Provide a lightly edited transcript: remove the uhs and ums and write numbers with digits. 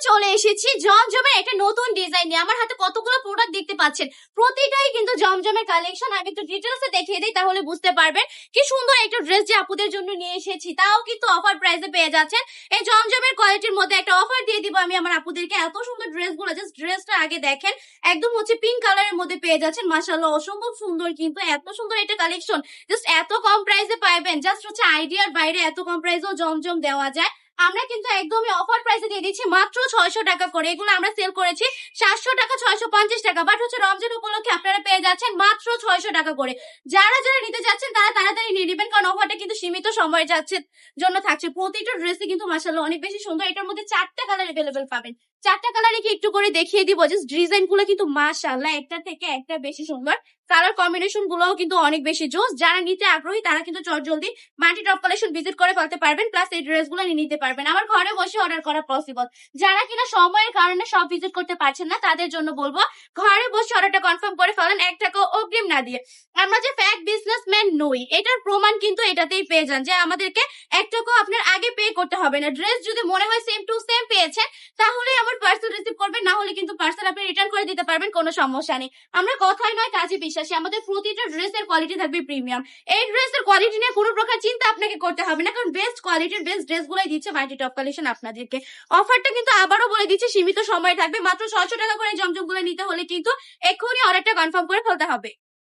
চলে এসেছি জমজমের একটা নতুন ডিজাইন নিয়ে। আমার হাতে কতগুলো প্রোডাক্ট দেখতে পাচ্ছেন, প্রতিটাই কিন্তু জমজমের কালেকশন। আমি একটু ডিটেলসে দেখিয়ে দিই, তাহলে বুঝতে পারবেন কি সুন্দর একটা ড্রেস যে আপুদের জন্য নিয়ে এসেছি, তাও কিন্তু অফার প্রাইসে পেয়ে যাচ্ছেন। এই জমজমের কোয়ালিটির মধ্যে একটা অফার দিয়ে দিব আমি আমার আপুদেরকে। এত সুন্দর ড্রেসগুলো, জাস্ট ড্রেসটা আগে দেখেন, একদম হচ্ছে পিঙ্ক কালারের মধ্যে পেয়ে যাচ্ছেন। মাশাআল্লাহ, অসম্ভব সুন্দর, কিন্তু এত সুন্দর একটা কালেকশন জাস্ট এত কম প্রাইসে পাইবেন। জাস্ট হচ্ছে আইডিয়ার বাইরে এত কম প্রাইসেও জমজম দেওয়া যায়। আমরা কিন্তু একদমই অফার প্রাইসে দিয়ে দিচ্ছি মাত্র 600 টাকা করে। এগুলো আমরা সেল করেছি 700 টাকা, 650 টাকা, বাট হচ্ছে রমজান উপলক্ষে আপনারা পেয়ে যাচ্ছেন মাত্র 600 টাকা করে। যারা যারা নিতে যাচ্ছেন তারা তাড়াতাড়ি নিয়ে নেবেন, কারণ অফারটা কিন্তু সীমিত সময় যাচ্ছে জন্য থাকছে। প্রতিটা ড্রেসে কিন্তু মাশাআল্লাহ অনেক বেশি সুন্দর। এটার মধ্যে 4টা কালার अवेलेबल পাবেন। 4টা কালারে কি একটু করে দেখিয়ে দিব। জাস্ট ডিজাইন গুলো কিন্তু মাশাআল্লাহ একটা থেকে একটা বেশি সুন্দর। কালার কম্বিনেশন গুলোও কিন্তু অনেক বেশি জোস। যারা নিতে আগ্রহী তারা কিন্তু চটজলদি মাল্টি টপ কালেকশন ভিজিট করে ফেলতে পারবেন, প্লাস এই ড্রেসগুলো নিয়ে নিতে পারবেন। আমার ঘরে বসে অর্ডার করা পসিবল। যারা কিনা সময়ের কারণে সব ভিজিট করতে পারছেন না, তাদের জন্য বলবো ঘরে বসে অর্ডারটা কনফার্ম করে ফেলেন 1 টাকা অগ্রিম না দিয়ে। আমরা যে ফ্যাক বিজনেসম্যান নই, এটার প্রমাণ কিন্তু এটাতেই পেয়ে যান যে আমাদেরকে 1 টাকাও আপনার আগে পে করতে হবে না। ড্রেস যদি মনে হয় সেম টু সেম পেয়েছেন, তাহলে আমার পার্সেল রিসিভ করবেন, না হলে কিন্তু পার্সেল আপনি রিটার্ন করে দিতে পারবেন, কোনো সমস্যা নেই। আমরা কথাই নয় কাজে বিশ্বাসী। আমাদের প্রতিটা ড্রেসের কোয়ালিটি থাকবে প্রিমিয়াম। এই ড্রেসের কোয়ালিটি নিয়ে কোনো প্রকার চিন্তা আপনাকে করতে হবে না, কারণ বেস্ট কোয়ালিটির বেস্ট ড্রেসগুলোই দিচ্ছে মাল্টি টপ কালেকশন আপনাদেরকে। অফারটা কিন্তু আবারও বলে দিচ্ছে সীমিত সময় থাকবে। মাত্র 600 টাকা করে জমজমগুলো নিতে হলে কিন্তু এক্ষুনি অর্ডারটা কনফার্ম করে ফেলতে হবে।